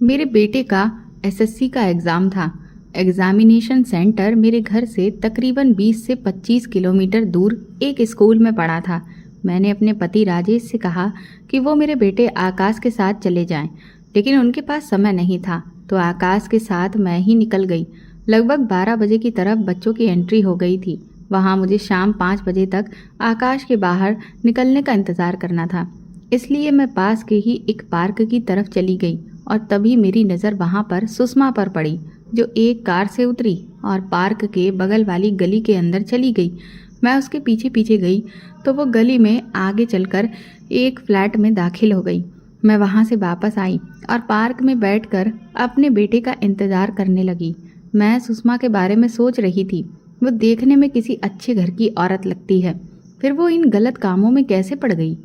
मेरे बेटे का एसएससी का एग्ज़ाम था। एग्ज़ामिनेशन सेंटर मेरे घर से तकरीबन 20 से 25 किलोमीटर दूर एक स्कूल में पड़ा था। मैंने अपने पति राजेश से कहा कि वो मेरे बेटे आकाश के साथ चले जाएं, लेकिन उनके पास समय नहीं था, तो आकाश के साथ मैं ही निकल गई। लगभग 12 बजे की तरफ बच्चों की एंट्री हो गई थी। वहाँ मुझे शाम 5 बजे तक आकाश के बाहर निकलने का इंतज़ार करना था, इसलिए मैं पास के ही एक पार्क की तरफ चली गई और तभी मेरी नज़र वहाँ पर सुषमा पर पड़ी, जो एक कार से उतरी और पार्क के बगल वाली गली के अंदर चली गई। मैं उसके पीछे पीछे गई तो वो गली में आगे चलकर एक फ्लैट में दाखिल हो गई। मैं वहाँ से वापस आई और पार्क में बैठकर अपने बेटे का इंतज़ार करने लगी। मैं सुषमा के बारे में सोच रही थी। वो देखने में किसी अच्छे घर की औरत लगती है, फिर वो इन गलत कामों में कैसे पड़ गई?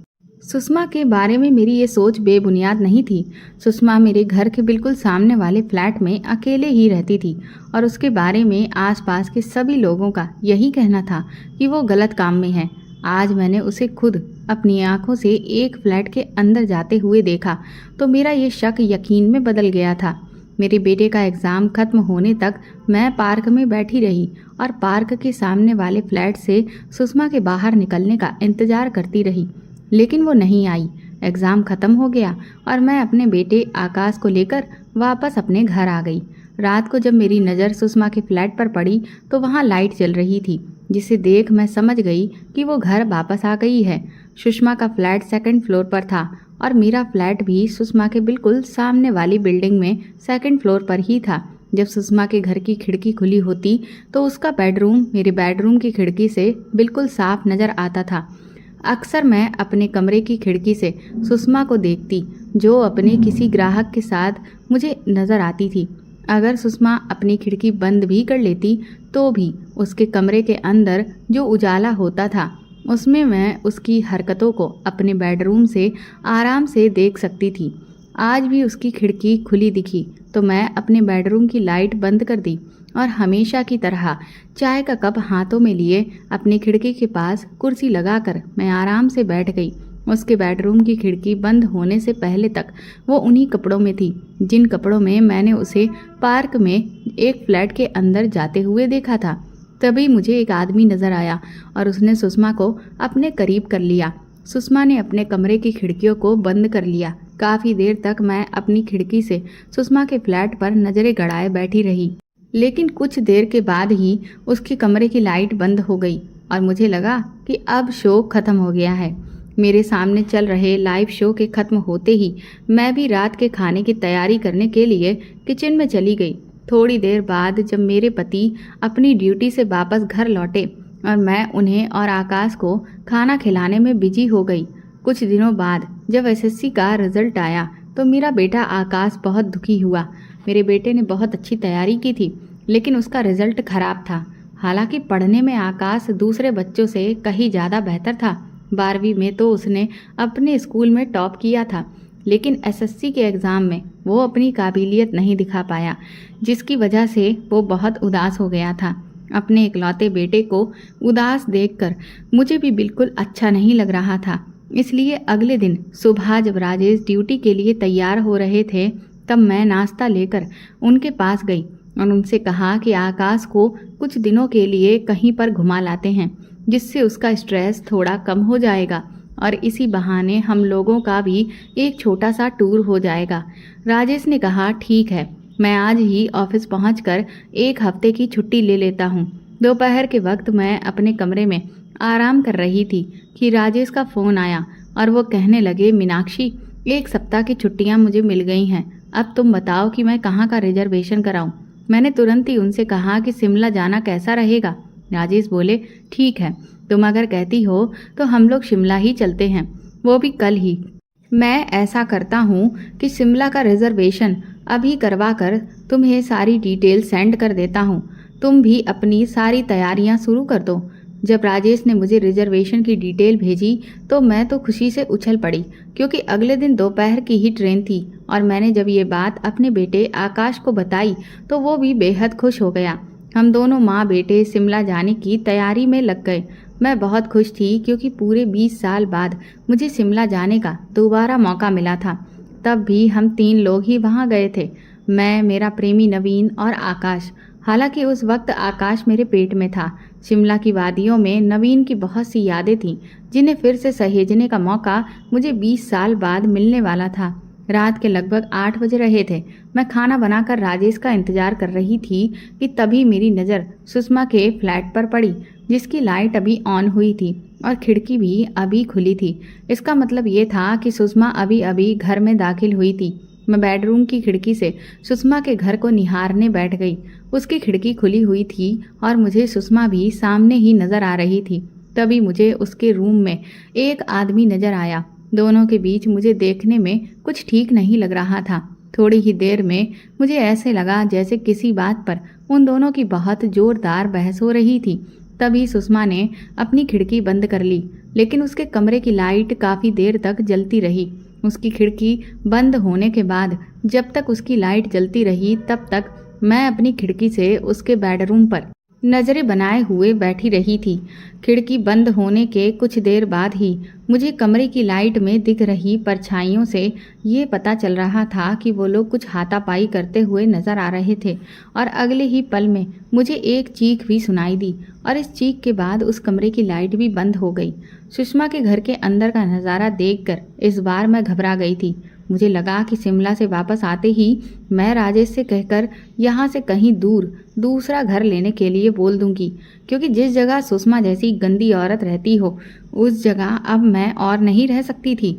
सुषमा के बारे में मेरी ये सोच बेबुनियाद नहीं थी। सुषमा मेरे घर के बिल्कुल सामने वाले फ्लैट में अकेले ही रहती थी और उसके बारे में आसपास के सभी लोगों का यही कहना था कि वो गलत काम में है। आज मैंने उसे खुद अपनी आंखों से एक फ्लैट के अंदर जाते हुए देखा तो मेरा ये शक यकीन में बदल गया था। मेरे बेटे का एग्ज़ाम खत्म होने तक मैं पार्क में बैठी रही और पार्क के सामने वाले फ्लैट से सुषमा के बाहर निकलने का इंतज़ार करती रही, लेकिन वो नहीं आई। एग्ज़ाम ख़त्म हो गया और मैं अपने बेटे आकाश को लेकर वापस अपने घर आ गई। रात को जब मेरी नज़र सुषमा के फ्लैट पर पड़ी तो वहाँ लाइट जल रही थी, जिसे देख मैं समझ गई कि वो घर वापस आ गई है। सुषमा का फ्लैट सेकंड फ्लोर पर था और मेरा फ्लैट भी सुषमा के बिल्कुल सामने वाली बिल्डिंग में सेकंड फ्लोर पर ही था। जब सुषमा के घर की खिड़की खुली होती तो उसका बेडरूम मेरे बेडरूम की खिड़की से बिल्कुल साफ नज़र आता था। अक्सर मैं अपने कमरे की खिड़की से सुषमा को देखती, जो अपने किसी ग्राहक के साथ मुझे नज़र आती थी। अगर सुषमा अपनी खिड़की बंद भी कर लेती तो भी उसके कमरे के अंदर जो उजाला होता था उसमें मैं उसकी हरकतों को अपने बेडरूम से आराम से देख सकती थी। आज भी उसकी खिड़की खुली दिखी तो मैं अपने बेडरूम की लाइट बंद कर दी और हमेशा की तरह चाय का कप हाथों में लिए अपनी खिड़की के पास कुर्सी लगाकर मैं आराम से बैठ गई। उसके बेडरूम की खिड़की बंद होने से पहले तक वो उन्हीं कपड़ों में थी जिन कपड़ों में मैंने उसे पार्क में एक फ्लैट के अंदर जाते हुए देखा था। तभी मुझे एक आदमी नज़र आया और उसने सुषमा को अपने करीब कर लिया। सुषमा ने अपने कमरे की खिड़कियों को बंद कर लिया। काफ़ी देर तक मैं अपनी खिड़की से सुषमा के फ्लैट पर नज़रें गड़ाए बैठी रही, लेकिन कुछ देर के बाद ही उसके कमरे की लाइट बंद हो गई और मुझे लगा कि अब शो ख़त्म हो गया है। मेरे सामने चल रहे लाइव शो के ख़त्म होते ही मैं भी रात के खाने की तैयारी करने के लिए किचन में चली गई। थोड़ी देर बाद जब मेरे पति अपनी ड्यूटी से वापस घर लौटे और मैं उन्हें और आकाश को खाना खिलाने में बिजी हो गई। कुछ दिनों बाद जब एसएससी का रिजल्ट आया तो मेरा बेटा आकाश बहुत दुखी हुआ। मेरे बेटे ने बहुत अच्छी तैयारी की थी, लेकिन उसका रिजल्ट खराब था। हालांकि पढ़ने में आकाश दूसरे बच्चों से कहीं ज़्यादा बेहतर था। 12वीं में तो उसने अपने स्कूल में टॉप किया था, लेकिन एसएससी के एग्ज़ाम में वो अपनी काबिलियत नहीं दिखा पाया, जिसकी वजह से वो बहुत उदास हो गया था। अपने इकलौते बेटे को उदास देखकर मुझे भी बिल्कुल अच्छा नहीं लग रहा था। इसलिए अगले दिन सुबह जब राजेश ड्यूटी के लिए तैयार हो रहे थे तब मैं नाश्ता लेकर उनके पास गई और उनसे कहा कि आकाश को कुछ दिनों के लिए कहीं पर घुमा लाते हैं, जिससे उसका स्ट्रेस थोड़ा कम हो जाएगा और इसी बहाने हम लोगों का भी एक छोटा सा टूर हो जाएगा। राजेश ने कहा, ठीक है, मैं आज ही ऑफिस पहुंचकर एक हफ्ते की छुट्टी ले लेता हूं। दोपहर के वक्त मैं अपने कमरे में आराम कर रही थी कि राजेश का फ़ोन आया और वो कहने लगे, मीनाक्षी, 1 सप्ताह की छुट्टियां मुझे मिल गई हैं। अब तुम बताओ कि मैं कहाँ का रिजर्वेशन कराऊं। मैंने तुरंत ही उनसे कहा कि शिमला जाना कैसा रहेगा। राजेश बोले, ठीक है, तुम अगर कहती हो तो हम लोग शिमला ही चलते हैं, वो भी कल ही। मैं ऐसा करता हूँ कि शिमला का रिजर्वेशन अभी करवा कर तुम्हें सारी डिटेल सेंड कर देता हूँ। तुम भी अपनी सारी तैयारियाँ शुरू कर दो। जब राजेश ने मुझे रिजर्वेशन की डिटेल भेजी तो मैं तो खुशी से उछल पड़ी, क्योंकि अगले दिन दोपहर की ही ट्रेन थी और मैंने जब ये बात अपने बेटे आकाश को बताई तो वो भी बेहद खुश हो गया। हम दोनों माँ बेटे शिमला जाने की तैयारी में लग गए। मैं बहुत खुश थी क्योंकि पूरे 20 साल बाद मुझे शिमला जाने का दोबारा मौका मिला था। तब भी हम 3 लोग ही वहाँ गए थे, मैं, मेरा प्रेमी नवीन और आकाश। हालांकि उस वक्त आकाश मेरे पेट में था। शिमला की वादियों में नवीन की बहुत सी यादें थीं, जिन्हें फिर से सहेजने का मौका मुझे 20 साल बाद मिलने वाला था। रात के लगभग 8 बज रहे थे। मैं खाना बनाकर राजेश का इंतजार कर रही थी कि तभी मेरी नज़र सुषमा के फ्लैट पर पड़ी, जिसकी लाइट अभी ऑन हुई थी और खिड़की भी अभी खुली थी। इसका मतलब ये था कि सुषमा अभी अभी घर में दाखिल हुई थी। मैं बेडरूम की खिड़की से सुषमा के घर को निहारने बैठ गई। उसकी खिड़की खुली हुई थी और मुझे सुषमा भी सामने ही नजर आ रही थी। तभी मुझे उसके रूम में एक आदमी नजर आया। दोनों के बीच मुझे देखने में कुछ ठीक नहीं लग रहा था। थोड़ी ही देर में मुझे ऐसे लगा जैसे किसी बात पर उन दोनों की बहुत जोरदार बहस हो रही थी। तभी सुषमा ने अपनी खिड़की बंद कर ली, लेकिन उसके कमरे की लाइट काफ़ी देर तक जलती रही। उसकी खिड़की बंद होने के बाद जब तक उसकी लाइट जलती रही, तब तक मैं अपनी खिड़की से उसके बेडरूम पर नज़रें बनाए हुए बैठी रही थी। खिड़की बंद होने के कुछ देर बाद ही मुझे कमरे की लाइट में दिख रही परछाइयों से ये पता चल रहा था कि वो लोग कुछ हाथापाई करते हुए नजर आ रहे थे। और अगले ही पल में मुझे एक चीख भी सुनाई दी और इस चीख के बाद उस कमरे की लाइट भी बंद हो गई। सुषमा के घर के अंदर का नज़ारा देखकर इस बार मैं घबरा गई थी। मुझे लगा कि शिमला से वापस आते ही मैं राजेश से कहकर यहाँ से कहीं दूर दूसरा घर लेने के लिए बोल दूंगी, क्योंकि जिस जगह सुषमा जैसी गंदी औरत रहती हो उस जगह अब मैं और नहीं रह सकती थी।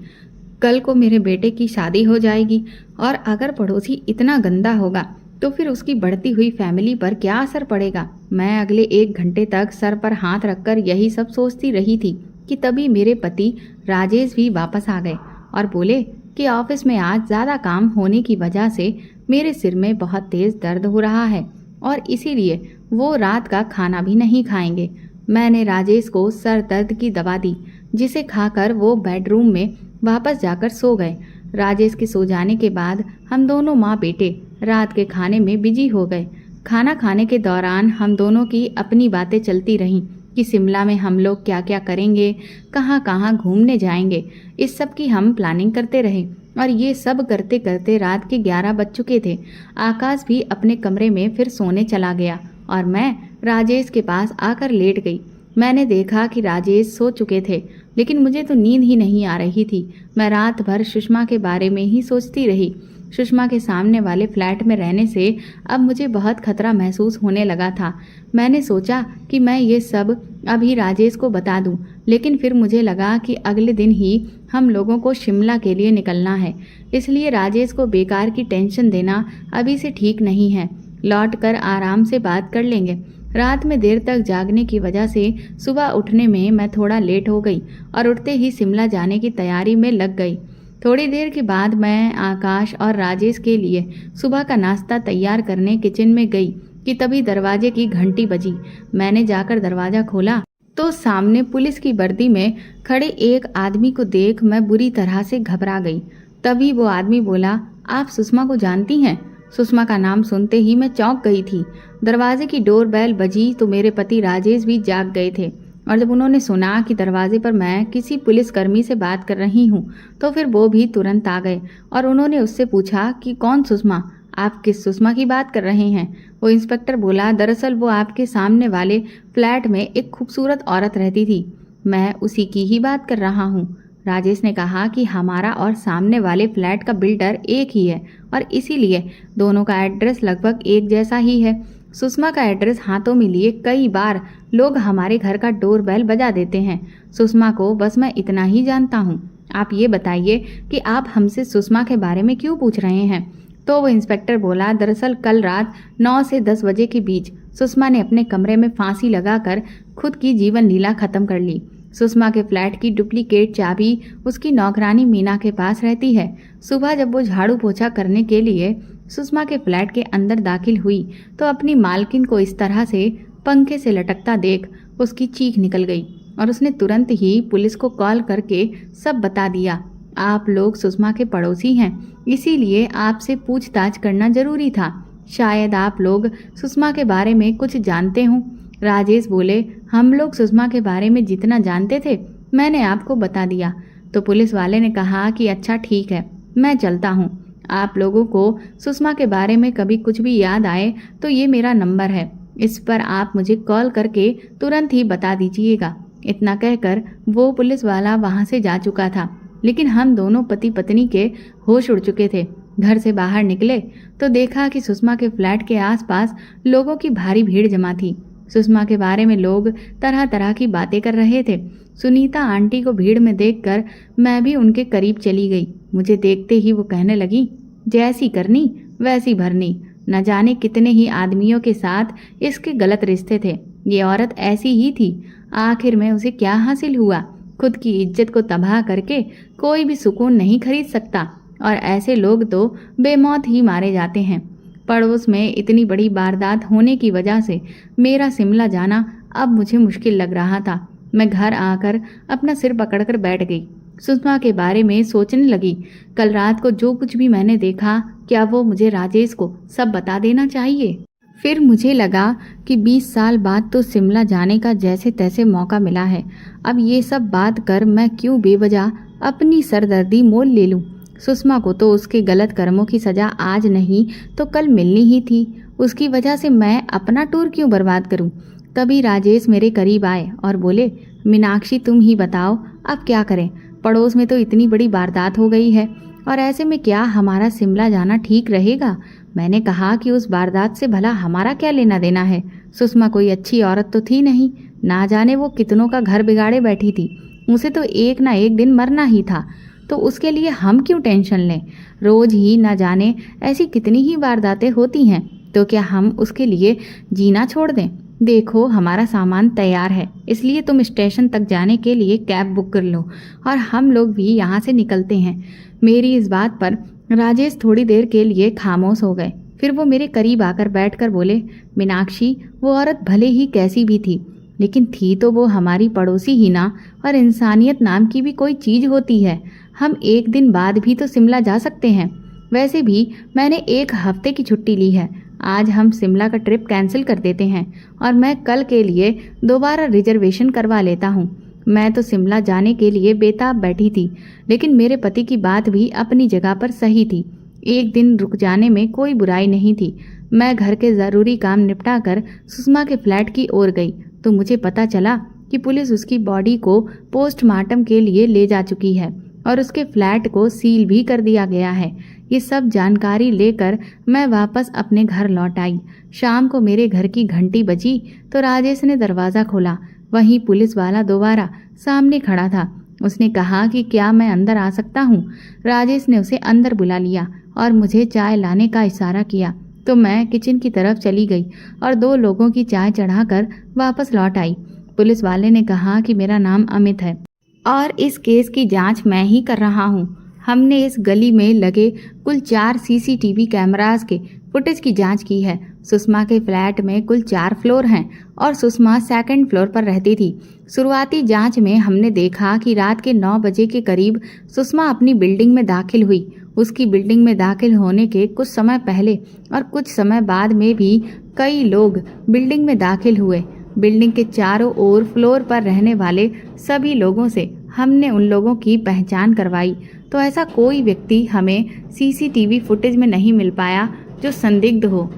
कल को मेरे बेटे की शादी हो जाएगी और अगर पड़ोसी इतना गंदा होगा तो फिर उसकी बढ़ती हुई फैमिली पर क्या असर पड़ेगा। मैं अगले 1 घंटे तक सर पर हाथ रखकर यही सब सोचती रही थी कि तभी मेरे पति राजेश भी वापस आ गए और बोले कि ऑफिस में आज ज़्यादा काम होने की वजह से मेरे सिर में बहुत तेज़ दर्द हो रहा है और इसीलिए वो रात का खाना भी नहीं खाएंगे। मैंने राजेश को सर दर्द की दवा दी, जिसे खाकर वो बेडरूम में वापस जाकर सो गए। राजेश के सो जाने के बाद हम दोनों माँ बेटे रात के खाने में बिजी हो गए। खाना खाने के दौरान हम दोनों की अपनी बातें चलती रहीं कि शिमला में हम लोग क्या क्या करेंगे, कहाँ कहाँ घूमने जाएंगे। इस सब की हम प्लानिंग करते रहे और ये सब करते करते रात के 11 बज चुके थे। आकाश भी अपने कमरे में फिर सोने चला गया और मैं राजेश के पास आकर लेट गई। मैंने देखा कि राजेश सो चुके थे, लेकिन मुझे तो नींद ही नहीं आ रही थी। मैं रात भर सुषमा के बारे में ही सोचती रही। सुषमा के सामने वाले फ्लैट में रहने से अब मुझे बहुत खतरा महसूस होने लगा था। मैंने सोचा कि मैं ये सब अभी राजेश को बता दूं, लेकिन फिर मुझे लगा कि अगले दिन ही हम लोगों को शिमला के लिए निकलना है, इसलिए राजेश को बेकार की टेंशन देना अभी से ठीक नहीं है। लौट कर आराम से बात कर लेंगे। रात में देर तक जागने की वजह से सुबह उठने में मैं थोड़ा लेट हो गई और उठते ही शिमला जाने की तैयारी में लग गई। थोड़ी देर के बाद मैं आकाश और राजेश के लिए सुबह का नाश्ता तैयार करने किचन में गई कि तभी दरवाजे की घंटी बजी। मैंने जाकर दरवाज़ा खोला तो सामने पुलिस की वर्दी में खड़े एक आदमी को देख मैं बुरी तरह से घबरा गई। तभी वो आदमी बोला, आप सुषमा को जानती हैं? सुषमा का नाम सुनते ही मैं चौंक गई थी। दरवाजे की डोर बेल बजी तो मेरे पति राजेश भी जाग गए थे और जब उन्होंने सुना कि दरवाजे पर मैं किसी पुलिसकर्मी से बात कर रही हूँ तो फिर वो भी तुरंत आ गए और उन्होंने उससे पूछा कि कौन सुषमा, आप किस सुषमा की बात कर रहे हैं? वो इंस्पेक्टर बोला, दरअसल वो आपके सामने वाले फ्लैट में एक खूबसूरत औरत रहती थी, मैं उसी की ही बात कर रहा हूँ। राजेश ने कहा कि हमारा और सामने वाले फ्लैट का बिल्डर एक ही है और इसीलिए दोनों का एड्रेस लगभग एक जैसा ही है। सुषमा का एड्रेस हाथों में लिए कई बार लोग हमारे घर का डोर बेल बजा देते हैं। सुषमा को बस मैं इतना ही जानता हूँ। आप ये बताइए कि आप हमसे सुषमा के बारे में क्यों पूछ रहे हैं? तो वो इंस्पेक्टर बोला, दरअसल कल रात 9 से 10 बजे के बीच सुषमा ने अपने कमरे में फांसी लगाकर खुद की जीवन लीला खत्म कर ली। सुषमा के फ्लैट की डुप्लीकेट चाबी उसकी नौकरानी मीना के पास रहती है। सुबह जब वो झाड़ू पोछा करने के लिए सुषमा के फ्लैट के अंदर दाखिल हुई तो अपनी मालकिन को इस तरह से पंखे से लटकता देख उसकी चीख निकल गई और उसने तुरंत ही पुलिस को कॉल करके सब बता दिया। आप लोग सुषमा के पड़ोसी हैं, इसीलिए आपसे पूछताछ करना जरूरी था। शायद आप लोग सुषमा के बारे में कुछ जानते हों। राजेश बोले, हम लोग सुषमा के बारे में जितना जानते थे मैंने आपको बता दिया। तो पुलिस वाले ने कहा कि अच्छा ठीक है, मैं चलता हूँ। आप लोगों को सुषमा के बारे में कभी कुछ भी याद आए तो ये मेरा नंबर है, इस पर आप मुझे कॉल करके तुरंत ही बता दीजिएगा। इतना कहकर वो पुलिस वाला वहाँ से जा चुका था, लेकिन हम दोनों पति पत्नी के होश उड़ चुके थे। घर से बाहर निकले तो देखा कि सुषमा के फ्लैट के आसपास लोगों की भारी भीड़ जमा थी। सुषमा के बारे में लोग तरह तरह की बातें कर रहे थे। सुनीता आंटी को भीड़ में देखकर मैं भी उनके करीब चली गई। मुझे देखते ही वो कहने लगी, जैसी करनी वैसी भरनी। न जाने कितने ही आदमियों के साथ इसके गलत रिश्ते थे। ये औरत ऐसी ही थी। आखिर में उसे क्या हासिल हुआ? खुद की इज्जत को तबाह करके कोई भी सुकून नहीं खरीद सकता, और ऐसे लोग तो बेमौत ही मारे जाते हैं। पड़ोस में इतनी बड़ी वारदात होने की वजह से मेरा शिमला जाना अब मुझे मुश्किल लग रहा था। मैं घर आकर अपना सिर पकड़कर बैठ गई। सुषमा के बारे में सोचने लगी। कल रात को जो कुछ भी मैंने देखा, क्या वो मुझे राजेश को सब बता देना चाहिए? फिर मुझे लगा कि 20 साल बाद तो शिमला जाने का जैसे तैसे मौका मिला है। अब ये सब बात कर मैं क्यों बेवजह अपनी सरदर्दी मोल ले लूं? सुषमा को तो उसके गलत कर्मों की सजा आज नहीं तो कल मिलनी ही थी। उसकी वजह से मैं अपना टूर क्यों बर्बाद करूं? तभी राजेश मेरे करीब आए और बोले, मीनाक्षी तुम ही बताओ अब क्या करें? पड़ोस में तो इतनी बड़ी वारदात हो गई है, और ऐसे में क्या हमारा शिमला जाना ठीक रहेगा? मैंने कहा कि उस वारदात से भला हमारा क्या लेना देना है? सुषमा कोई अच्छी औरत तो थी नहीं, ना जाने वो कितनों का घर बिगाड़े बैठी थी। उसे तो एक ना एक दिन मरना ही था, तो उसके लिए हम क्यों टेंशन लें? रोज ही ना जाने ऐसी कितनी ही वारदातें होती हैं, तो क्या हम उसके लिए जीना छोड़ दें? देखो हमारा सामान तैयार है, इसलिए तुम स्टेशन तक जाने के लिए कैब बुक कर लो और हम लोग भी यहाँ से निकलते हैं। मेरी इस बात पर राजेश थोड़ी देर के लिए खामोश हो गए। फिर वो मेरे करीब आकर बैठकर बोले, मीनाक्षी वो औरत भले ही कैसी भी थी, लेकिन थी तो वो हमारी पड़ोसी ही ना, और इंसानियत नाम की भी कोई चीज़ होती है। हम एक दिन बाद भी तो शिमला जा सकते हैं। वैसे भी मैंने 1 हफ्ते की छुट्टी ली है। आज हम शिमला का ट्रिप कैंसिल कर देते हैं और मैं कल के लिए दोबारा रिजर्वेशन करवा लेता हूँ। मैं तो शिमला जाने के लिए बेताब बैठी थी, लेकिन मेरे पति की बात भी अपनी जगह पर सही थी। एक दिन रुक जाने में कोई बुराई नहीं थी। मैं घर के ज़रूरी काम निपटा कर सुषमा के फ्लैट की ओर गई तो मुझे पता चला कि पुलिस उसकी बॉडी को पोस्टमार्टम के लिए ले जा चुकी है और उसके फ्लैट को सील भी कर दिया गया है। ये सब जानकारी लेकर मैं वापस अपने घर लौट आई। शाम को मेरे घर की घंटी बजी तो राजेश ने दरवाज़ा खोला। वहीं पुलिस वाला दोबारा सामने खड़ा था। उसने कहा कि क्या मैं अंदर आ सकता हूँ? राजेश ने उसे अंदर बुला लिया और मुझे चाय लाने का इशारा किया तो मैं किचन की तरफ चली गई और 2 लोगों की चाय चढ़ाकर वापस लौट आई। पुलिस वाले ने कहा कि मेरा नाम अमित है और इस केस की जांच मैं ही कर रहा हूँ। हमने इस गली में लगे कुल 4 सीसीटीवी कैमरास के फुटेज की जांच की है। सुषमा के फ्लैट में कुल 4 फ्लोर हैं और सुषमा 2nd फ्लोर पर रहती थी। शुरुआती जांच में हमने देखा कि रात के 9 बजे के करीब सुषमा अपनी बिल्डिंग में दाखिल हुई। उसकी बिल्डिंग में दाखिल होने के कुछ समय पहले और कुछ समय बाद में भी कई लोग बिल्डिंग में दाखिल हुए। बिल्डिंग के चारों ओर फ्लोर पर रहने वाले सभी लोगों से हमने उन लोगों की पहचान करवाई तो ऐसा कोई व्यक्ति हमें सीसीटीवी फुटेज में नहीं मिल पाया जो संदिग्ध हो।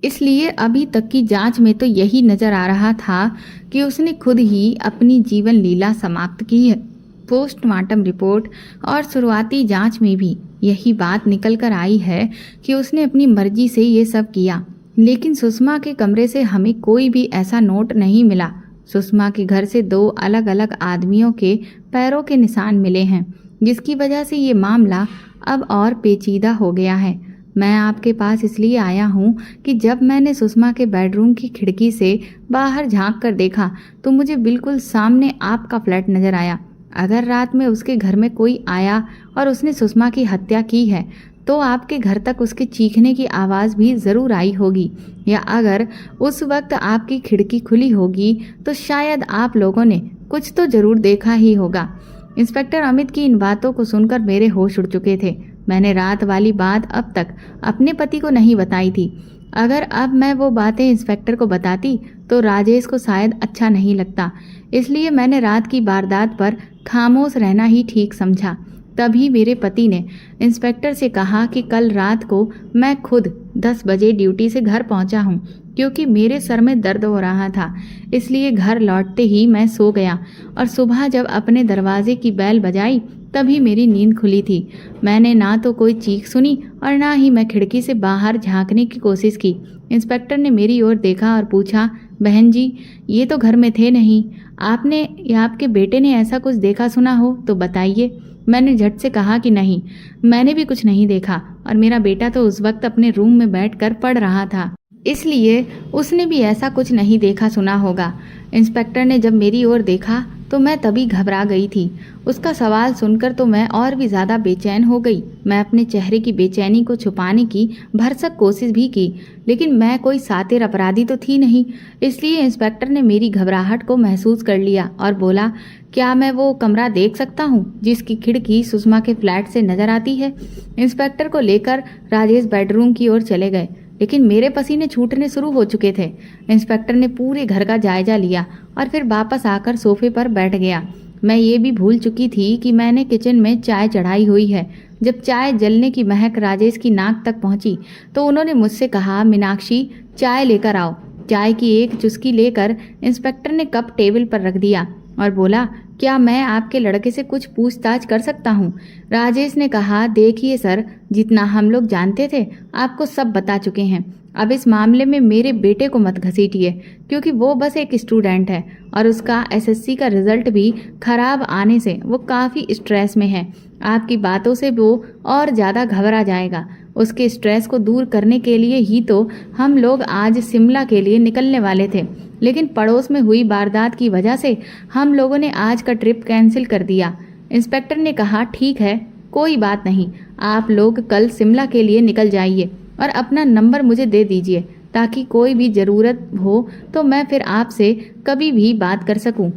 इसलिए अभी तक की जांच में तो यही नजर आ रहा था कि उसने खुद ही अपनी जीवन लीला समाप्त की है। पोस्टमार्टम रिपोर्ट और शुरुआती जांच में भी यही बात निकल कर आई है कि उसने अपनी मर्जी से ये सब किया। लेकिन सुषमा के कमरे से हमें कोई भी ऐसा नोट नहीं मिला। सुषमा के घर से 2 अलग अलग आदमियों के पैरों के निशान मिले हैं, जिसकी वजह से ये मामला अब और पेचीदा हो गया है। मैं आपके पास इसलिए आया हूँ कि जब मैंने सुषमा के बेडरूम की खिड़की से बाहर झांक कर देखा तो मुझे बिल्कुल सामने आपका फ्लैट नजर आया। अगर रात में उसके घर में कोई आया और उसने सुषमा की हत्या की है तो आपके घर तक उसके चीखने की आवाज़ भी ज़रूर आई होगी, या अगर उस वक्त आपकी खिड़की खुली होगी तो शायद आप लोगों ने कुछ तो ज़रूर देखा ही होगा। इंस्पेक्टर अमित की इन बातों को सुनकर मेरे होश उड़ चुके थे। मैंने रात वाली बात अब तक अपने पति को नहीं बताई थी। अगर अब मैं वो बातें इंस्पेक्टर को बताती तो राजेश को शायद अच्छा नहीं लगता, इसलिए मैंने रात की वारदात पर खामोश रहना ही ठीक समझा। तभी मेरे पति ने इंस्पेक्टर से कहा कि कल रात को मैं खुद 10 बजे ड्यूटी से घर पहुंचा हूं, क्योंकि मेरे सर में दर्द हो रहा था। इसलिए घर लौटते ही मैं सो गया और सुबह जब अपने दरवाजे की बेल बजाई तभी मेरी नींद खुली थी। मैंने ना तो कोई चीख सुनी और ना ही मैं खिड़की से बाहर झांकने की कोशिश की। इंस्पेक्टर ने मेरी ओर देखा और पूछा, बहन जी, ये तो घर में थे नहीं, आपने या आपके बेटे ने ऐसा कुछ देखा सुना हो तो बताइए। मैंने झट से कहा कि नहीं, मैंने भी कुछ नहीं देखा और मेरा बेटा तो उस वक्त अपने रूम में बैठकर पढ़ रहा था, इसलिए उसने भी ऐसा कुछ नहीं देखा सुना होगा। इंस्पेक्टर ने जब मेरी ओर देखा तो मैं तभी घबरा गई थी। उसका सवाल सुनकर तो मैं और भी ज़्यादा बेचैन हो गई। मैं अपने चेहरे की बेचैनी को छुपाने की भरसक कोशिश भी की, लेकिन मैं कोई सातिर अपराधी तो थी नहीं। इसलिए इंस्पेक्टर ने मेरी घबराहट को महसूस कर लिया और बोला, क्या मैं वो कमरा देख सकता हूँ जिसकी खिड़की सुषमा के फ्लैट से नजर आती है? इंस्पेक्टर को लेकर राजेश बेडरूम की ओर चले गए, लेकिन मेरे पसीने छूटने शुरू हो चुके थे। इंस्पेक्टर ने पूरे घर का जायजा लिया और फिर वापस आकर सोफे पर बैठ गया। मैं ये भी भूल चुकी थी कि मैंने किचन में चाय चढ़ाई हुई है। जब चाय जलने की महक राजेश की नाक तक पहुंची तो उन्होंने मुझसे कहा, मीनाक्षी, चाय लेकर आओ। चाय की एक चुस्की लेकर इंस्पेक्टर ने कप टेबल पर रख दिया और बोला, क्या मैं आपके लड़के से कुछ पूछताछ कर सकता हूँ? राजेश ने कहा, देखिए सर, जितना हम लोग जानते थे आपको सब बता चुके हैं। अब इस मामले में मेरे बेटे को मत घसीटिए, क्योंकि वो बस एक स्टूडेंट है और उसका एसएससी का रिजल्ट भी खराब आने से वो काफ़ी स्ट्रेस में है। आपकी बातों से वो और ज़्यादा घबरा जाएगा। उसके स्ट्रेस को दूर करने के लिए ही तो हम लोग आज शिमला के लिए निकलने वाले थे, लेकिन पड़ोस में हुई वारदात की वजह से हम लोगों ने आज का ट्रिप कैंसिल कर दिया। इंस्पेक्टर ने कहा, ठीक है, कोई बात नहीं, आप लोग कल शिमला के लिए निकल जाइए और अपना नंबर मुझे दे दीजिए, ताकि कोई भी ज़रूरत हो तो मैं फिर आपसे कभी भी बात कर सकूं।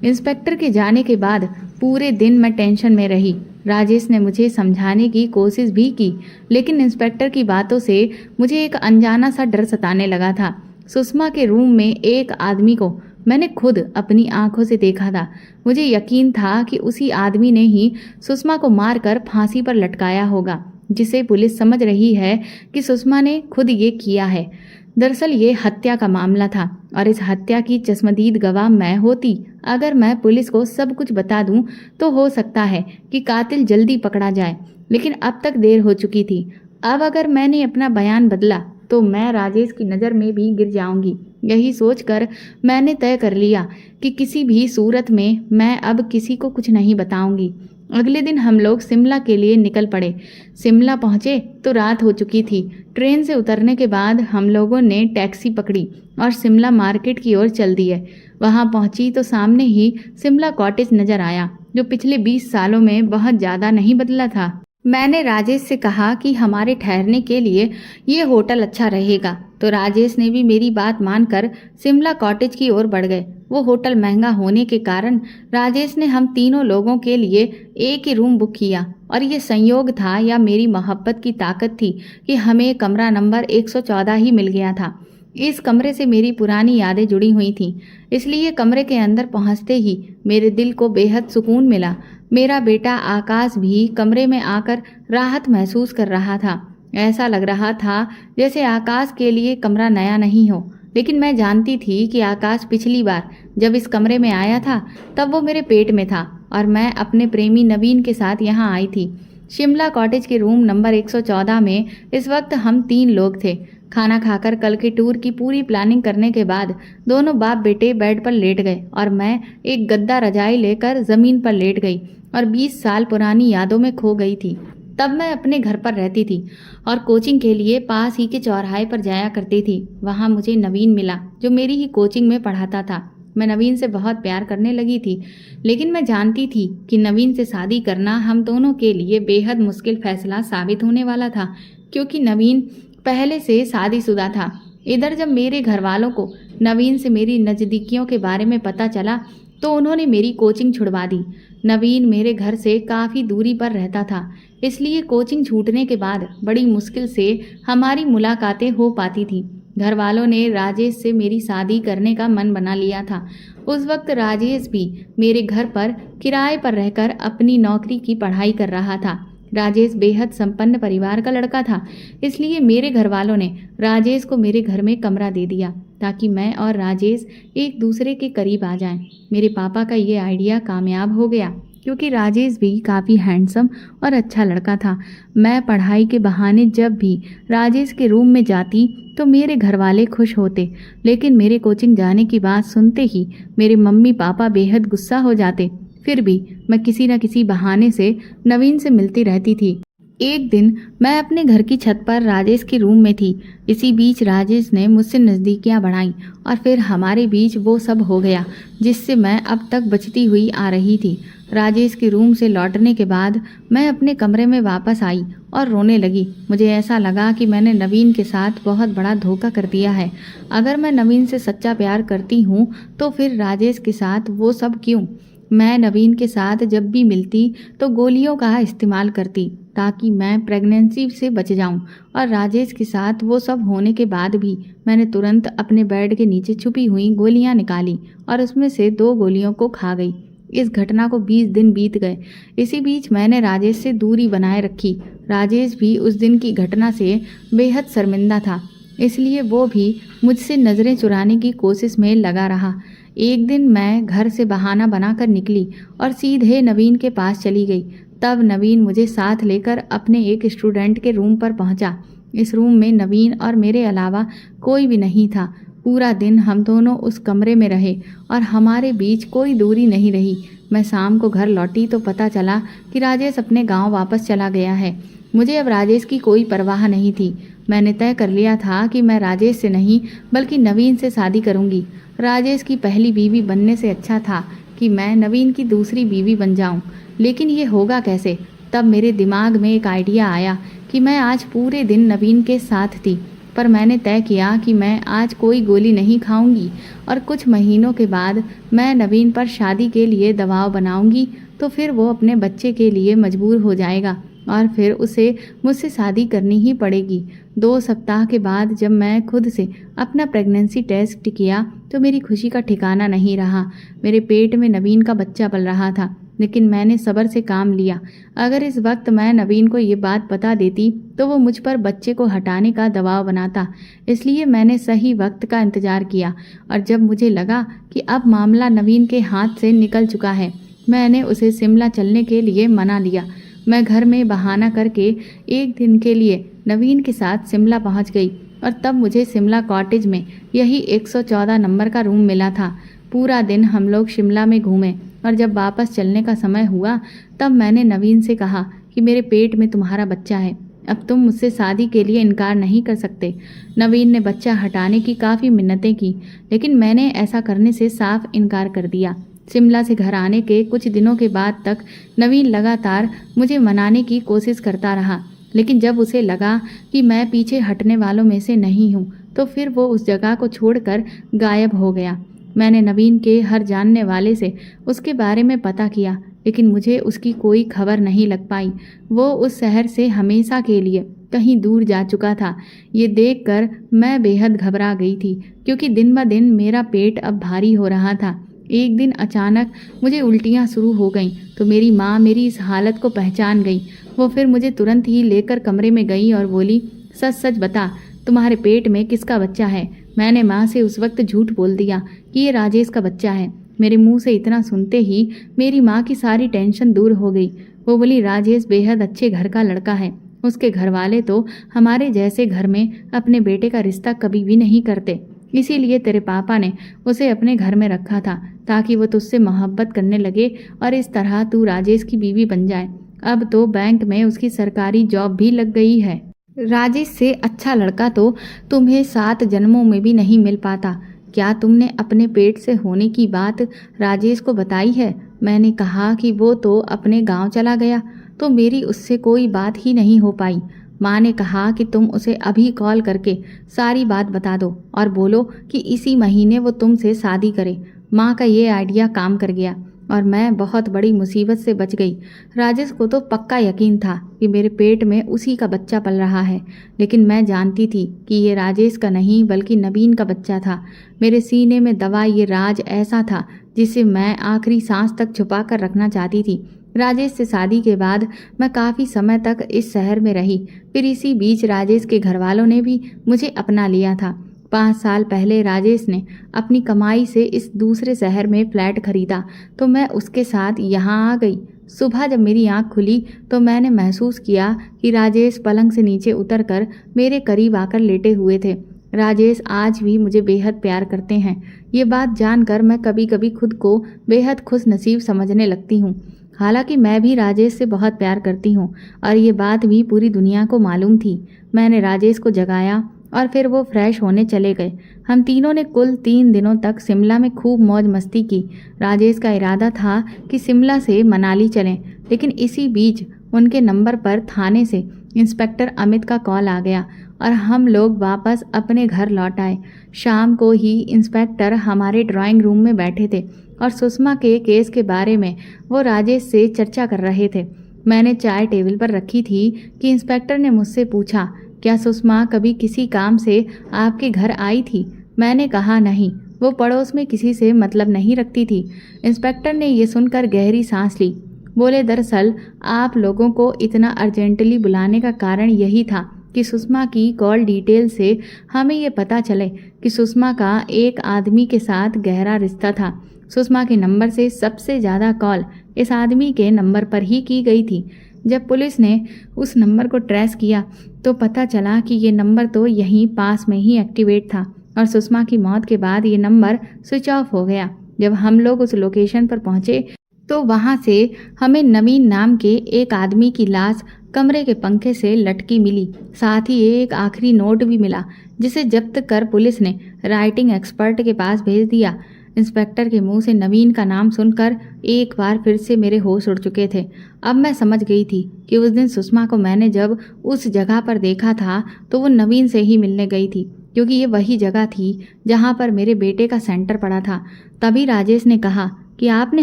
इंस्पेक्टर के जाने के बाद पूरे दिन मैं टेंशन में रही। राजेश ने मुझे समझाने की कोशिश भी की, लेकिन इंस्पेक्टर की बातों से मुझे एक अनजाना सा डर सताने लगा था। सुषमा के रूम में एक आदमी को मैंने खुद अपनी आंखों से देखा था। मुझे यकीन था कि उसी आदमी ने ही सुषमा को मारकर फांसी पर लटकाया होगा, जिसे पुलिस समझ रही है कि सुषमा ने खुद ये किया है। दरअसल ये हत्या का मामला था और इस हत्या की चश्मदीद गवाह मैं होती। अगर मैं पुलिस को सब कुछ बता दूं तो हो सकता है कि कातिल जल्दी पकड़ा जाए, लेकिन अब तक देर हो चुकी थी। अब अगर मैंने अपना बयान बदला तो मैं राजेश की नज़र में भी गिर जाऊंगी। यही सोचकर मैंने तय कर लिया कि किसी भी सूरत में मैं अब किसी को कुछ नहीं बताऊंगी। अगले दिन हम लोग शिमला के लिए निकल पड़े। शिमला पहुंचे तो रात हो चुकी थी। ट्रेन से उतरने के बाद हम लोगों ने टैक्सी पकड़ी और शिमला मार्केट की ओर चल दिए। वहां पहुंची तो सामने ही शिमला कॉटेज नजर आया, जो पिछले 20 सालों में बहुत ज़्यादा नहीं बदला था। मैंने राजेश से कहा कि हमारे ठहरने के लिए ये होटल अच्छा रहेगा, तो राजेश ने भी मेरी बात मानकर शिमला कॉटेज की ओर बढ़ गए। वो होटल महंगा होने के कारण राजेश ने हम तीनों लोगों के लिए एक ही रूम बुक किया, और ये संयोग था या मेरी मोहब्बत की ताकत थी कि हमें कमरा नंबर 114 ही मिल गया था। इस कमरे से मेरी पुरानी यादें जुड़ी हुई थीं, इसलिए कमरे के अंदर पहुंचते ही मेरे दिल को बेहद सुकून मिला। मेरा बेटा आकाश भी कमरे में आकर राहत महसूस कर रहा था। ऐसा लग रहा था जैसे आकाश के लिए कमरा नया नहीं हो, लेकिन मैं जानती थी कि आकाश पिछली बार जब इस कमरे में आया था तब वो मेरे पेट में था और मैं अपने प्रेमी नवीन के साथ यहाँ आई थी। शिमला कॉटेज के रूम नंबर 114 में इस वक्त हम 3 लोग थे। खाना खाकर कल के टूर की पूरी प्लानिंग करने के बाद दोनों बाप बेटे बेड पर लेट गए और मैं एक गद्दा रजाई लेकर ज़मीन पर लेट गई और 20 साल पुरानी यादों में खो गई थी। तब मैं अपने घर पर रहती थी और कोचिंग के लिए पास ही के चौराहे पर जाया करती थी। वहाँ मुझे नवीन मिला, जो मेरी ही कोचिंग में पढ़ाता था। मैं नवीन से बहुत प्यार करने लगी थी, लेकिन मैं जानती थी कि नवीन से शादी करना हम दोनों के लिए बेहद मुश्किल फैसला साबित होने वाला था, क्योंकि नवीन पहले से शादीशुदा था। इधर जब मेरे घर वालों को नवीन से मेरी नज़दीकियों के बारे में पता चला तो उन्होंने मेरी कोचिंग छुड़वा दी। नवीन मेरे घर से काफ़ी दूरी पर रहता था, इसलिए कोचिंग छूटने के बाद बड़ी मुश्किल से हमारी मुलाकातें हो पाती थी। घर वालों ने राजेश से मेरी शादी करने का मन बना लिया था। उस वक्त राजेश भी मेरे घर पर किराए पर रहकर अपनी नौकरी की पढ़ाई कर रहा था। राजेश बेहद संपन्न परिवार का लड़का था, इसलिए मेरे घर वालों ने राजेश को मेरे घर में कमरा दे दिया ताकि मैं और राजेश एक दूसरे के करीब आ जाएं। मेरे पापा का ये आइडिया कामयाब हो गया क्योंकि राजेश भी काफ़ी हैंडसम और अच्छा लड़का था। मैं पढ़ाई के बहाने जब भी राजेश के रूम में जाती तो मेरे घर वाले खुश होते, लेकिन मेरे कोचिंग जाने की बात सुनते ही मेरे मम्मी पापा बेहद गुस्सा हो जाते। फिर भी मैं किसी न किसी बहाने से नवीन से मिलती रहती थी। एक दिन मैं अपने घर की छत पर राजेश के रूम में थी। इसी बीच राजेश ने मुझसे नज़दीकियां बढ़ाईं और फिर हमारे बीच वो सब हो गया जिससे मैं अब तक बचती हुई आ रही थी। राजेश के रूम से लौटने के बाद मैं अपने कमरे में वापस आई और रोने लगी। मुझे ऐसा लगा कि मैंने नवीन के साथ बहुत बड़ा धोखा कर दिया है। अगर मैं नवीन से सच्चा प्यार करती हूँ तो फिर राजेश के साथ वो सब क्यों? मैं नवीन के साथ जब भी मिलती तो गोलियों का इस्तेमाल करती ताकि मैं प्रेगनेंसी से बच जाऊं, और राजेश के साथ वो सब होने के बाद भी मैंने तुरंत अपने बेड के नीचे छुपी हुई गोलियां निकाली और उसमें से 2 गोलियों को खा गई। इस घटना को 20 दिन बीत गए। इसी बीच मैंने राजेश से दूरी बनाए रखी। राजेश भी उस दिन की घटना से बेहद शर्मिंदा था, इसलिए वो भी मुझसे नज़रें चुराने की कोशिश में लगा रहा। एक दिन मैं घर से बहाना बनाकर निकली और सीधे नवीन के पास चली गई। तब नवीन मुझे साथ लेकर अपने एक स्टूडेंट के रूम पर पहुंचा। इस रूम में नवीन और मेरे अलावा कोई भी नहीं था। पूरा दिन हम दोनों उस कमरे में रहे और हमारे बीच कोई दूरी नहीं रही। मैं शाम को घर लौटी तो पता चला कि राजेश अपने गांव वापस चला गया है। मुझे अब राजेश की कोई परवाह नहीं थी। मैंने तय कर लिया था कि मैं राजेश से नहीं बल्कि नवीन से शादी करूंगी। राजेश की पहली बीवी बनने से अच्छा था कि मैं नवीन की दूसरी बीवी बन जाऊं। लेकिन ये होगा कैसे? तब मेरे दिमाग में एक आइडिया आया कि मैं आज पूरे दिन नवीन के साथ थी, पर मैंने तय किया कि मैं आज कोई गोली नहीं खाऊंगी और कुछ महीनों के बाद मैं नवीन पर शादी के लिए दबाव बनाऊंगी तो फिर वो अपने बच्चे के लिए मजबूर हो जाएगा और फिर उसे मुझसे शादी करनी ही पड़ेगी। 2 सप्ताह के बाद जब मैं खुद से अपना प्रेगनेंसी टेस्ट किया तो मेरी खुशी का ठिकाना नहीं रहा। मेरे पेट में नवीन का बच्चा पल रहा था, लेकिन मैंने सब्र से काम लिया। अगर इस वक्त मैं नवीन को ये बात बता देती तो वो मुझ पर बच्चे को हटाने का दबाव बनाता, इसलिए मैंने सही वक्त का इंतजार किया। और जब मुझे लगा कि अब मामला नवीन के हाथ से निकल चुका है, मैंने उसे शिमला चलने के लिए मना लिया। मैं घर में बहाना करके एक दिन के लिए नवीन के साथ शिमला पहुंच गई और तब मुझे शिमला कॉटेज में यही 114 नंबर का रूम मिला था। पूरा दिन हम लोग शिमला में घूमे और जब वापस चलने का समय हुआ तब मैंने नवीन से कहा कि मेरे पेट में तुम्हारा बच्चा है, अब तुम मुझसे शादी के लिए इनकार नहीं कर सकते। नवीन ने बच्चा हटाने की काफ़ी मिन्नतें की, लेकिन मैंने ऐसा करने से साफ इनकार कर दिया। शिमला से घर आने के कुछ दिनों के बाद तक नवीन लगातार मुझे मनाने की कोशिश करता रहा, लेकिन जब उसे लगा कि मैं पीछे हटने वालों में से नहीं हूँ तो फिर वो उस जगह को छोड़कर गायब हो गया। मैंने नवीन के हर जानने वाले से उसके बारे में पता किया, लेकिन मुझे उसकी कोई खबर नहीं लग पाई। वो उस शहर से हमेशा के लिए कहीं दूर जा चुका था। ये देखकर मैं बेहद घबरा गई थी, क्योंकि दिन ब दिन मेरा पेट अब भारी हो रहा था। एक दिन अचानक मुझे उल्टियाँ शुरू हो गईं, तो मेरी माँ मेरी इस हालत को पहचान गई। वो फिर मुझे तुरंत ही लेकर कमरे में गई और बोली, सच सच बता, तुम्हारे पेट में किसका बच्चा है? मैंने माँ से उस वक्त झूठ बोल दिया कि ये राजेश का बच्चा है। मेरे मुंह से इतना सुनते ही मेरी माँ की सारी टेंशन दूर हो गई। वो बोली, राजेश बेहद अच्छे घर का लड़का है। उसके घर वाले तो हमारे जैसे घर में अपने बेटे का रिश्ता कभी भी नहीं करते, इसीलिए तेरे पापा ने उसे अपने घर में रखा था ताकि वो तुझसे मोहब्बत करने लगे और इस तरह तू राजेश की बीवी बन जाए। अब तो बैंक में उसकी सरकारी जॉब भी लग गई है। राजेश से अच्छा लड़का तो तुम्हें 7 जन्मों में भी नहीं मिल पाता। क्या तुमने अपने पेट से होने की बात राजेश को बताई है? मैंने कहा कि वो तो अपने गांव चला गया, तो मेरी उससे कोई बात ही नहीं हो पाई। माँ ने कहा कि तुम उसे अभी कॉल करके सारी बात बता दो और बोलो कि इसी महीने वो तुमसे शादी करे। माँ का ये आइडिया काम कर गया और मैं बहुत बड़ी मुसीबत से बच गई। राजेश को तो पक्का यकीन था कि मेरे पेट में उसी का बच्चा पल रहा है, लेकिन मैं जानती थी कि ये राजेश का नहीं बल्कि नवीन का बच्चा था। मेरे सीने में दबा ये राज ऐसा था जिसे मैं आखिरी सांस तक छुपा कर रखना चाहती थी। राजेश से शादी के बाद मैं काफ़ी समय तक इस शहर में रही। फिर इसी बीच राजेश के घर वालों ने भी मुझे अपना लिया था। 5 साल पहले राजेश ने अपनी कमाई से इस दूसरे शहर में फ्लैट खरीदा तो मैं उसके साथ यहाँ आ गई। सुबह जब मेरी आंख खुली तो मैंने महसूस किया कि राजेश पलंग से नीचे उतरकर मेरे करीब आकर लेटे हुए थे। राजेश आज भी मुझे बेहद प्यार करते हैं। ये बात जानकर मैं कभी कभी खुद को बेहद खुश नसीब समझने लगती हूँ। हालांकि मैं भी राजेश से बहुत प्यार करती हूँ और ये बात भी पूरी दुनिया को मालूम थी। मैंने राजेश को जगाया और फिर वो फ्रेश होने चले गए। हम तीनों ने कुल 3 दिनों तक शिमला में खूब मौज मस्ती की। राजेश का इरादा था कि शिमला से मनाली चलें, लेकिन इसी बीच उनके नंबर पर थाने से इंस्पेक्टर अमित का कॉल आ गया और हम लोग वापस अपने घर लौट आए। शाम को ही इंस्पेक्टर हमारे ड्राइंग रूम में बैठे थे और सुषमा के केस के बारे में वो राजेश से चर्चा कर रहे थे। मैंने चाय टेबल पर रखी थी कि इंस्पेक्टर ने मुझसे पूछा, क्या सुषमा कभी किसी काम से आपके घर आई थी? मैंने कहा नहीं, वो पड़ोस में किसी से मतलब नहीं रखती थी। इंस्पेक्टर ने ये सुनकर गहरी सांस ली। बोले, दरअसल आप लोगों को इतना अर्जेंटली बुलाने का कारण यही था कि सुषमा की कॉल डिटेल से हमें ये पता चले कि सुषमा का एक आदमी के साथ गहरा रिश्ता था। सुषमा के नंबर से सबसे ज़्यादा कॉल इस आदमी के नंबर पर ही की गई थी। जब पुलिस ने उस नंबर को ट्रेस किया तो पता चला कि ये नंबर तो यहीं पास में ही एक्टिवेट था और सुषमा की मौत के बाद ये नंबर स्विच ऑफ हो गया। जब हम लोग उस लोकेशन पर पहुंचे तो वहां से हमें नवीन नाम के एक आदमी की लाश कमरे के पंखे से लटकी मिली। साथ ही एक आखिरी नोट भी मिला जिसे जब्त कर पुलिस ने राइटिंग एक्सपर्ट के पास भेज दिया। इंस्पेक्टर के मुंह से नवीन का नाम सुनकर एक बार फिर से मेरे होश उड़ चुके थे। अब मैं समझ गई थी कि उस दिन सुषमा को मैंने जब उस जगह पर देखा था तो वो नवीन से ही मिलने गई थी, क्योंकि ये वही जगह थी जहाँ पर मेरे बेटे का सेंटर पड़ा था। तभी राजेश ने कहा कि आपने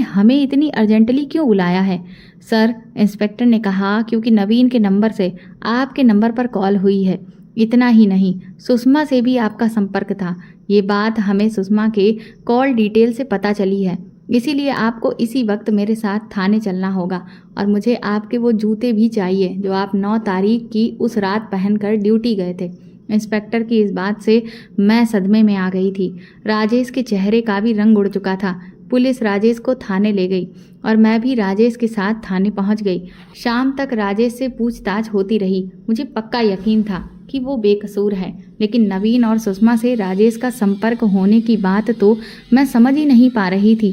हमें इतनी अर्जेंटली क्यों बुलाया है? सर, इंस्पेक्टर ने कहा, क्योंकि नवीन के नंबर से आपके नंबर पर कॉल हुई है। इतना ही नहीं, सुषमा से भी आपका संपर्क था। ये बात हमें सुषमा के कॉल डिटेल से पता चली है, इसीलिए आपको इसी वक्त मेरे साथ थाने चलना होगा और मुझे आपके वो जूते भी चाहिए जो आप 9 तारीख की उस रात पहनकर ड्यूटी गए थे। इंस्पेक्टर की इस बात से मैं सदमे में आ गई थी। राजेश के चेहरे का भी रंग उड़ चुका था। पुलिस राजेश को थाने ले गई और मैं भी राजेश के साथ थाने पहुंच गई। शाम तक राजेश से पूछताछ होती रही। मुझे पक्का यकीन था कि वो बेकसूर है, लेकिन नवीन और सुषमा से राजेश का संपर्क होने की बात तो मैं समझ ही नहीं पा रही थी।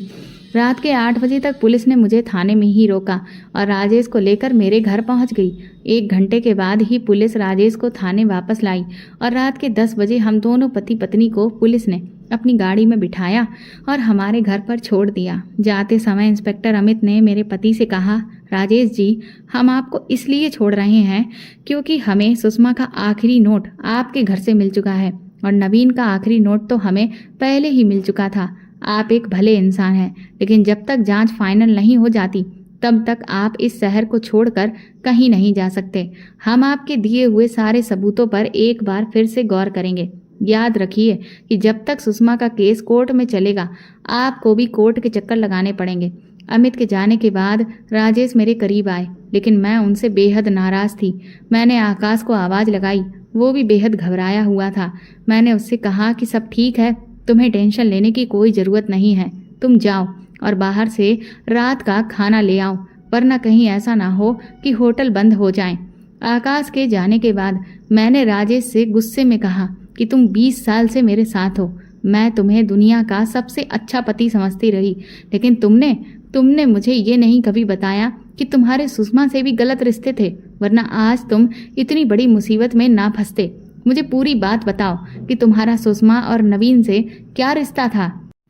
रात के 8 बजे तक पुलिस ने मुझे थाने में ही रोका और राजेश को लेकर मेरे घर पहुंच गई। 1 घंटे के बाद ही पुलिस राजेश को थाने वापस लाई और रात के 10 बजे हम दोनों पति पत्नी को पुलिस ने अपनी गाड़ी में बिठाया और हमारे घर पर छोड़ दिया। जाते समय इंस्पेक्टर अमित ने मेरे पति से कहा, राजेश जी, हम आपको इसलिए छोड़ रहे हैं क्योंकि हमें सुषमा का आखिरी नोट आपके घर से मिल चुका है और नवीन का आखिरी नोट तो हमें पहले ही मिल चुका था। आप एक भले इंसान हैं, लेकिन जब तक जांच फाइनल नहीं हो जाती तब तक आप इस शहर को छोड़कर कहीं नहीं जा सकते। हम आपके दिए हुए सारे सबूतों पर एक बार फिर से गौर करेंगे। याद रखिए कि जब तक सुषमा का केस कोर्ट में चलेगा आपको भी कोर्ट के चक्कर लगाने पड़ेंगे। अमित के जाने के बाद राजेश मेरे करीब आए, लेकिन मैं उनसे बेहद नाराज थी। मैंने आकाश को आवाज़ लगाई, वो भी बेहद घबराया हुआ था। मैंने उससे कहा कि सब ठीक है, तुम्हें टेंशन लेने की कोई ज़रूरत नहीं है। तुम जाओ और बाहर से रात का खाना ले आओ, वरना कहीं ऐसा ना हो कि होटल बंद हो जाए। आकाश के जाने के बाद मैंने राजेश से गुस्से में कहा कि तुम 20 साल से मेरे साथ हो। मैं तुम्हें दुनिया का सबसे अच्छा पति समझती रही, लेकिन तुमने मुझे ये नहीं कभी बताया कि तुम्हारे सुषमा से भी गलत रिश्ते थे, वरना आज तुम इतनी बड़ी मुसीबत में ना फंसते। मुझे पूरी बात बताओ कि तुम्हारा सुषमा और नवीन से क्या रिश्ता था?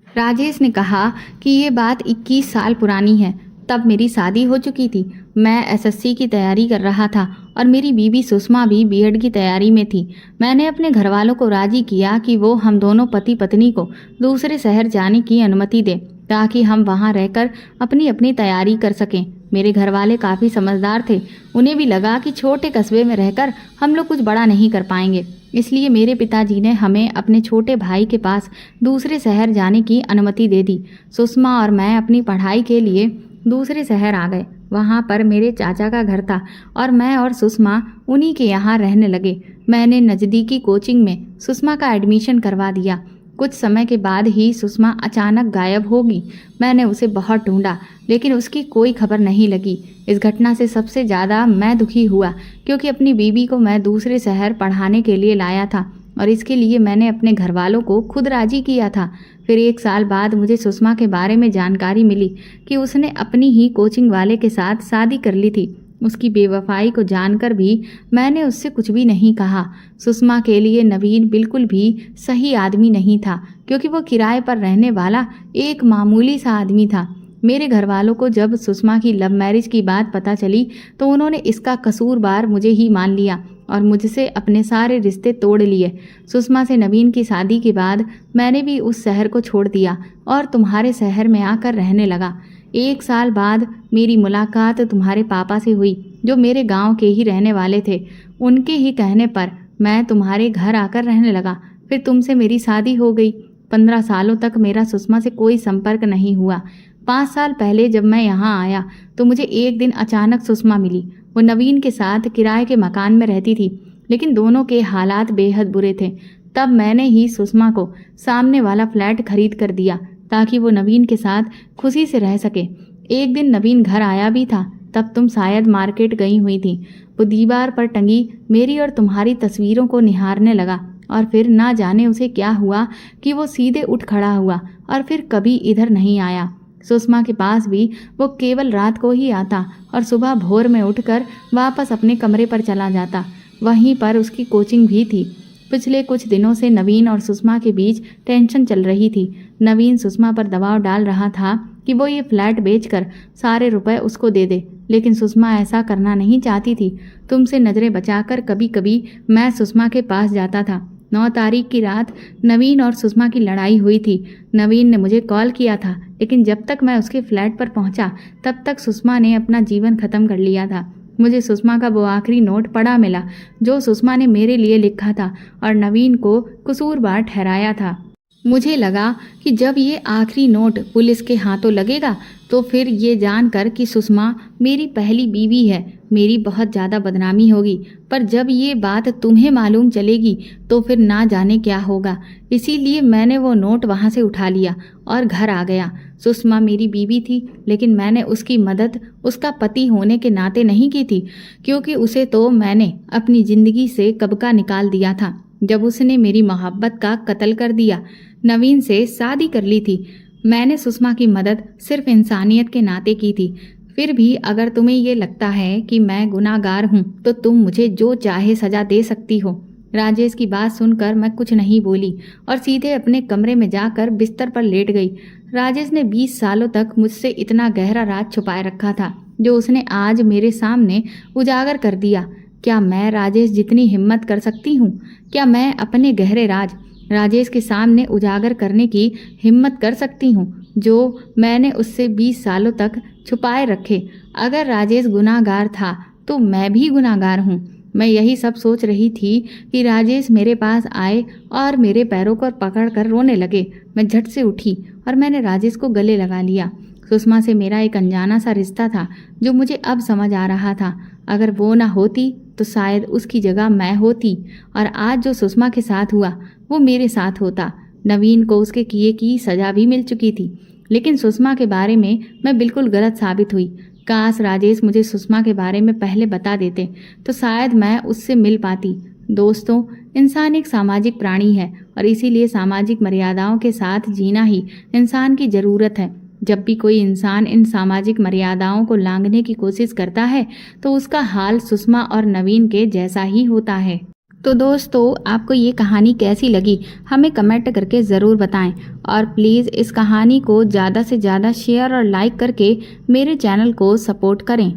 राजेश ने कहा कि ये बात 21 साल पुरानी है। तब मेरी शादी हो चुकी थी। मैं एसएससी की तैयारी कर रहा था और मेरी बीवी सुषमा भी बीएड की तैयारी में थी। मैंने अपने घर वालों को राजी किया कि वो हम दोनों पति पत्नी को दूसरे शहर जाने की अनुमति दे। ताकि हम वहाँ रहकर अपनी अपनी तैयारी कर सकें। मेरे घर वाले काफ़ी समझदार थे। उन्हें भी लगा कि छोटे कस्बे में रहकर हम लोग कुछ बड़ा नहीं कर पाएंगे, इसलिए मेरे पिताजी ने हमें अपने छोटे भाई के पास दूसरे शहर जाने की अनुमति दे दी। सुषमा और मैं अपनी पढ़ाई के लिए दूसरे शहर आ गए। वहाँ पर मेरे चाचा का घर था और मैं और सुषमा उन्हीं के यहाँ रहने लगे। मैंने नज़दीकी कोचिंग में सुषमा का एडमिशन करवा दिया। कुछ समय के बाद ही सुषमा अचानक गायब हो गई। मैंने उसे बहुत ढूंढा, लेकिन उसकी कोई खबर नहीं लगी। इस घटना से सबसे ज़्यादा मैं दुखी हुआ, क्योंकि अपनी बीवी को मैं दूसरे शहर पढ़ाने के लिए लाया था और इसके लिए मैंने अपने घर वालों को खुद राजी किया था। फिर 1 साल बाद मुझे सुषमा के बारे में जानकारी मिली कि उसने अपनी ही कोचिंग वाले के साथ शादी कर ली थी। उसकी बेवफाई को जानकर भी मैंने उससे कुछ भी नहीं कहा। सुषमा के लिए नवीन बिल्कुल भी सही आदमी नहीं था, क्योंकि वो किराए पर रहने वाला एक मामूली सा आदमी था। मेरे घर वालों को जब सुषमा की लव मैरिज की बात पता चली तो उन्होंने इसका कसूरवार मुझे ही मान लिया और मुझसे अपने सारे रिश्ते तोड़ लिए। सुषमा से नवीन की शादी के बाद मैंने भी उस शहर को छोड़ दिया और तुम्हारे शहर में आकर रहने लगा। 1 साल बाद मेरी मुलाकात तुम्हारे पापा से हुई, जो मेरे गांव के ही रहने वाले थे। उनके ही कहने पर मैं तुम्हारे घर आकर रहने लगा। फिर तुमसे मेरी शादी हो गई। 15 सालों तक मेरा सुषमा से कोई संपर्क नहीं हुआ। 5 साल पहले जब मैं यहाँ आया तो मुझे एक दिन अचानक सुषमा मिली। वो नवीन के साथ किराए के मकान में रहती थी, लेकिन दोनों के हालात बेहद बुरे थे। तब मैंने ही सुषमा को सामने वाला फ्लैट खरीद कर दिया ताकि वो नवीन के साथ खुशी से रह सके। एक दिन नवीन घर आया भी था, तब तुम शायद मार्केट गई हुई थी। वो दीवार पर टंगी मेरी और तुम्हारी तस्वीरों को निहारने लगा और फिर ना जाने उसे क्या हुआ कि वो सीधे उठ खड़ा हुआ और फिर कभी इधर नहीं आया। सुषमा के पास भी वो केवल रात को ही आता और सुबह भोर में उठकर वापस अपने कमरे पर चला जाता। वहीं पर उसकी कोचिंग भी थी। पिछले कुछ दिनों से नवीन और सुषमा के बीच टेंशन चल रही थी। नवीन सुषमा पर दबाव डाल रहा था कि वो ये फ्लैट बेचकर सारे रुपए उसको दे दे, लेकिन सुषमा ऐसा करना नहीं चाहती थी। तुमसे नज़रें बचाकर कभी कभी मैं सुषमा के पास जाता था। 9 तारीख की रात नवीन और सुषमा की लड़ाई हुई थी। नवीन ने मुझे कॉल किया था, लेकिन जब तक मैं उसके फ्लैट पर पहुंचा तब तक सुषमा ने अपना जीवन खत्म कर लिया था। मुझे सुषमा का वो आखिरी नोट पड़ा मिला जो सुषमा ने मेरे लिए लिखा था और नवीन को कसूरवार ठहराया था। मुझे लगा कि जब ये आखिरी नोट पुलिस के हाथों लगेगा तो फिर ये जानकर कि सुषमा मेरी पहली बीवी है, मेरी बहुत ज़्यादा बदनामी होगी। पर जब ये बात तुम्हें मालूम चलेगी तो फिर ना जाने क्या होगा। इसीलिए मैंने वो नोट वहाँ से उठा लिया और घर आ गया। सुषमा मेरी बीवी थी, लेकिन मैंने उसकी मदद उसका पति होने के नाते नहीं की थी, क्योंकि उसे तो मैंने अपनी ज़िंदगी से कब का निकाल दिया था जब उसने मेरी मोहब्बत का कत्ल कर दिया। नवीन से शादी कर ली थी। मैंने सुषमा की मदद सिर्फ इंसानियत के नाते की थी। फिर भी अगर तुम्हें ये लगता है कि मैं गुनाहगार हूँ तो तुम मुझे जो चाहे सजा दे सकती हो। राजेश की बात सुनकर मैं कुछ नहीं बोली और सीधे अपने कमरे में जाकर बिस्तर पर लेट गई। राजेश ने 20 सालों तक मुझसे इतना गहरा राज छुपाए रखा था, जो उसने आज मेरे सामने उजागर कर दिया। क्या मैं राजेश जितनी हिम्मत कर सकती हूँ? क्या मैं अपने गहरे राज राजेश के सामने उजागर करने की हिम्मत कर सकती हूँ, जो मैंने उससे 20 सालों तक छुपाए रखे? अगर राजेश गुनाहगार था तो मैं भी गुनाहगार हूँ। मैं यही सब सोच रही थी कि राजेश मेरे पास आए और मेरे पैरों को पकड़कर रोने लगे। मैं झट से उठी और मैंने राजेश को गले लगा लिया। सुषमा से मेरा एक अनजाना सा रिश्ता था जो मुझे अब समझ आ रहा था। अगर वो ना होती तो शायद उसकी जगह मैं होती और आज जो सुषमा के साथ हुआ वो मेरे साथ होता। नवीन को उसके किए की सजा भी मिल चुकी थी, लेकिन सुषमा के बारे में मैं बिल्कुल गलत साबित हुई। काश राजेश मुझे सुषमा के बारे में पहले बता देते तो शायद मैं उससे मिल पाती। दोस्तों, इंसान एक सामाजिक प्राणी है और इसीलिए सामाजिक मर्यादाओं के साथ जीना ही इंसान की ज़रूरत है। जब भी कोई इंसान इन सामाजिक मर्यादाओं को लांघने की कोशिश करता है तो उसका हाल सुषमा और नवीन के जैसा ही होता है। तो दोस्तों, आपको ये कहानी कैसी लगी हमें कमेंट करके ज़रूर बताएं और प्लीज़ इस कहानी को ज़्यादा से ज़्यादा शेयर और लाइक करके मेरे चैनल को सपोर्ट करें।